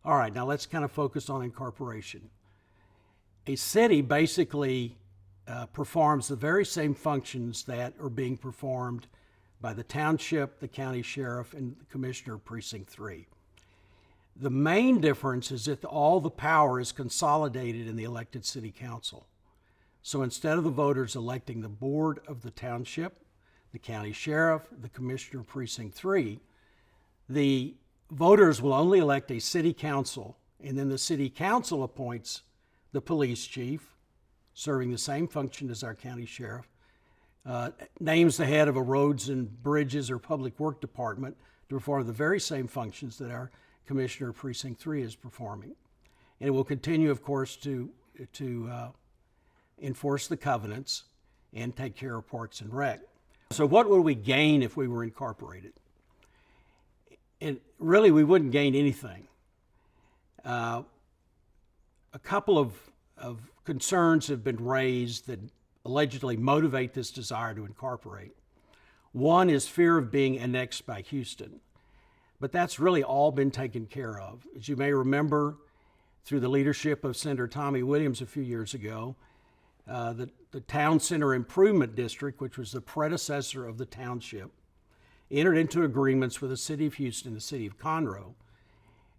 All right, now let's kind of focus on incorporation. A city basically performs the very same functions that are being performed by the township, the county sheriff, and the commissioner of Precinct 3. The main difference is that all the power is consolidated in the elected city council. So instead of the voters electing the board of the township, the county sheriff, the commissioner of Precinct 3, the voters will only elect a city council, and then the city council appoints the police chief, serving the same function as our county sheriff, names the head of a roads and bridges or public work department to perform the very same functions that our commissioner of Precinct 3 is performing. And it will continue, of course, to enforce the covenants and take care of parks and rec. So what would we gain if we were incorporated? And really, we wouldn't gain anything. A couple of concerns have been raised that allegedly motivate this desire to incorporate. One is fear of being annexed by Houston, but that's really all been taken care of. As you may remember, through the leadership of Senator Tommy Williams a few years ago, the Town Center Improvement District, which was the predecessor of the township, entered into agreements with the city of Houston and the city of Conroe.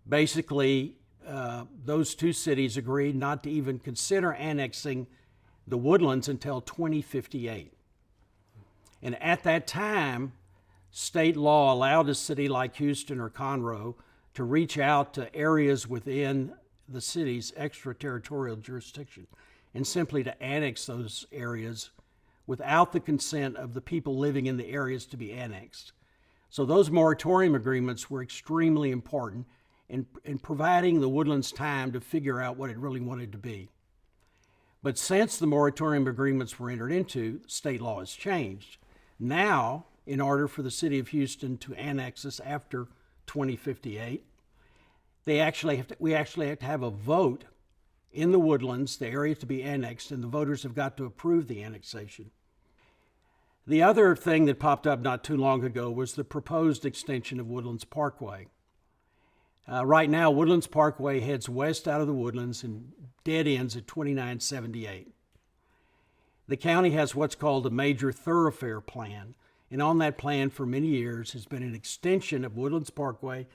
Basically, those two cities agreed not to even consider annexing the Woodlands until 2058. And at that time, state law allowed a city like Houston or Conroe to reach out to areas within the city's extraterritorial jurisdiction and simply to annex those areas without the consent of the people living in the areas to be annexed. So those moratorium agreements were extremely important in providing the Woodlands time to figure out what it really wanted to be. But since the moratorium agreements were entered into, state law has changed. Now, in order for the city of Houston to annex us after 2058, we actually have to have a vote in the Woodlands, the area to be annexed, and the voters have got to approve the annexation. The other thing that popped up not too long ago was the proposed extension of Woodlands Parkway. Right now, Woodlands Parkway heads west out of the Woodlands and dead ends at 2978. The county has what's called a major thoroughfare plan, and on that plan for many years has been an extension of Woodlands Parkway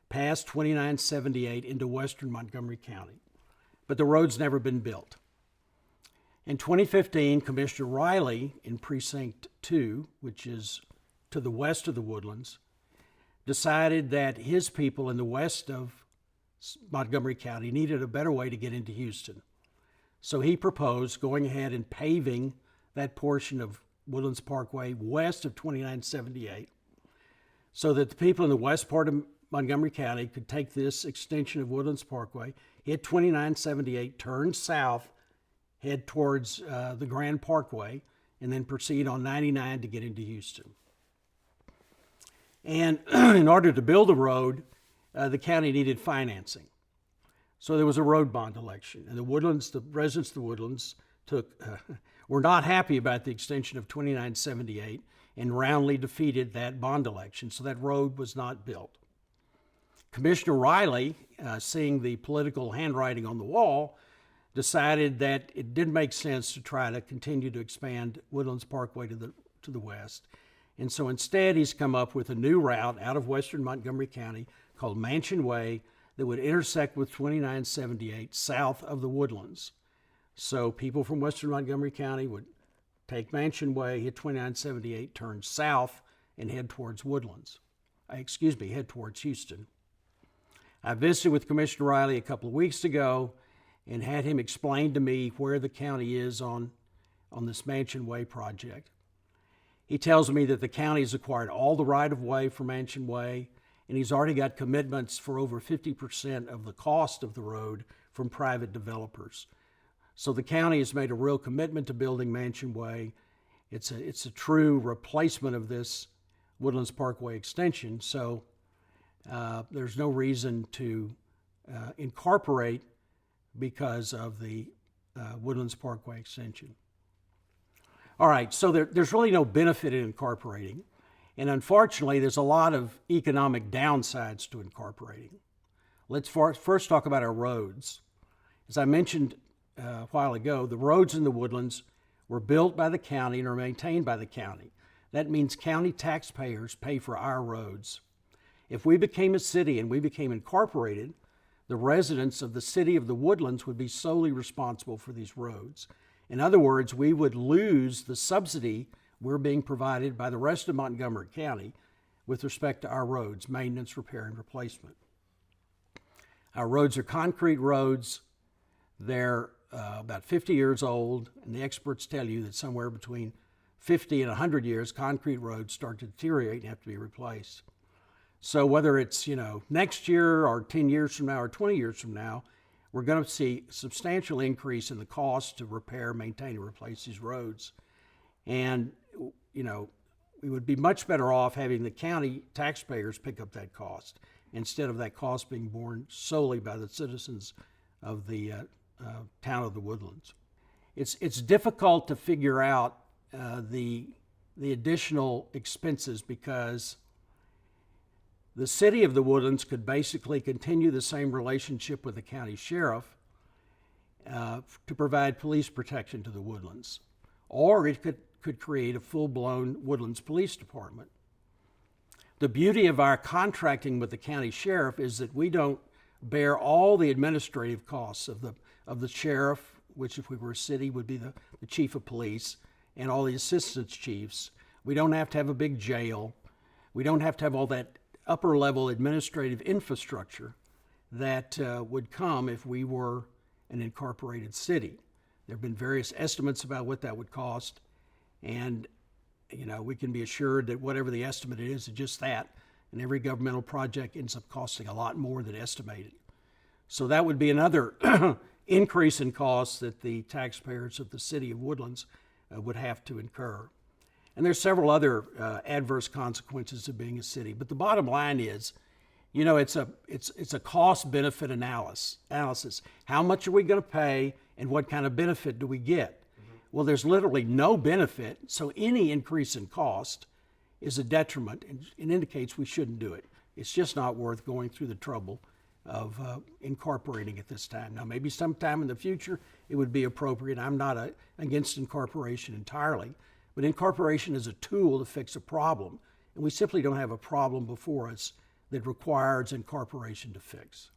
past 2978 into western Montgomery County. But the road's never been built. In 2015, Commissioner Riley in Precinct 2, which is to the west of the Woodlands, decided that his people in the west of Montgomery County needed a better way to get into Houston. So he proposed going ahead and paving that portion of Woodlands Parkway west of 2978 so that the people in the west part of Montgomery County could take this extension of Woodlands Parkway, hit 2978, turn south, head towards the Grand Parkway, and then proceed on 99 to get into Houston. And in order to build the road, the county needed financing. So there was a road bond election, and the residents of the Woodlands were not happy about the extension of 2978 and roundly defeated that bond election, so that road was not built. Commissioner Riley, seeing the political handwriting on the wall, decided that it didn't make sense to try to continue to expand Woodlands Parkway to the west. And so instead, he's come up with a new route out of western Montgomery County called Mansion Way that would intersect with 2978 south of the Woodlands. So people from western Montgomery County would take Mansion Way, hit 2978, turn south, and head towards head towards Houston. I visited with Commissioner Riley a couple of weeks ago and had him explain to me where the county is on this Mansion Way project. He tells me that the county has acquired all the right-of-way for Mansion Way, and he's already got commitments for over 50% of the cost of the road from private developers. So the county has made a real commitment to building Mansion Way. It's a true replacement of this Woodlands Parkway extension, so there's no reason to incorporate because of the Woodlands Parkway extension. All right, so there's really no benefit in incorporating. And unfortunately, there's a lot of economic downsides to incorporating. Let's first talk about our roads. As I mentioned a while ago, the roads in the Woodlands were built by the county and are maintained by the county. That means county taxpayers pay for our roads. If we became a city and we became incorporated, the residents of the city of the Woodlands would be solely responsible for these roads. In other words, we would lose the subsidy we're being provided by the rest of Montgomery County with respect to our roads, maintenance, repair, and replacement. Our roads are concrete roads. They're about 50 years old, and the experts tell you that somewhere between 50 and 100 years, concrete roads start to deteriorate and have to be replaced. So whether it's next year or 10 years from now or 20 years from now, we're going to see a substantial increase in the cost to repair, maintain, and replace these roads. And we would be much better off having the county taxpayers pick up that cost instead of that cost being borne solely by the citizens of the town of the Woodlands. It's difficult to figure out the additional expenses because the city of the Woodlands could basically continue the same relationship with the county sheriff to provide police protection to the Woodlands, or it could create a full-blown Woodlands Police Department. The beauty of our contracting with the county sheriff is that we don't bear all the administrative costs of the sheriff, which if we were a city would be the chief of police, and all the assistant chiefs. We don't have to have a big jail. We don't have to have all that upper level administrative infrastructure that would come if we were an incorporated city. There have been various estimates about what that would cost, and we can be assured that whatever the estimate is just that, and every governmental project ends up costing a lot more than estimated. So that would be another increase in costs that the taxpayers of the city of Woodlands would have to incur. And there's several other adverse consequences of being a city. But the bottom line is, it's a cost-benefit analysis. How much are we going to pay, and what kind of benefit do we get? Well, there's literally no benefit, so any increase in cost is a detriment and indicates we shouldn't do it. It's just not worth going through the trouble of incorporating at this time. Now, maybe sometime in the future it would be appropriate. I'm not against incorporation entirely, but incorporation is a tool to fix a problem, and we simply don't have a problem before us that requires incorporation to fix.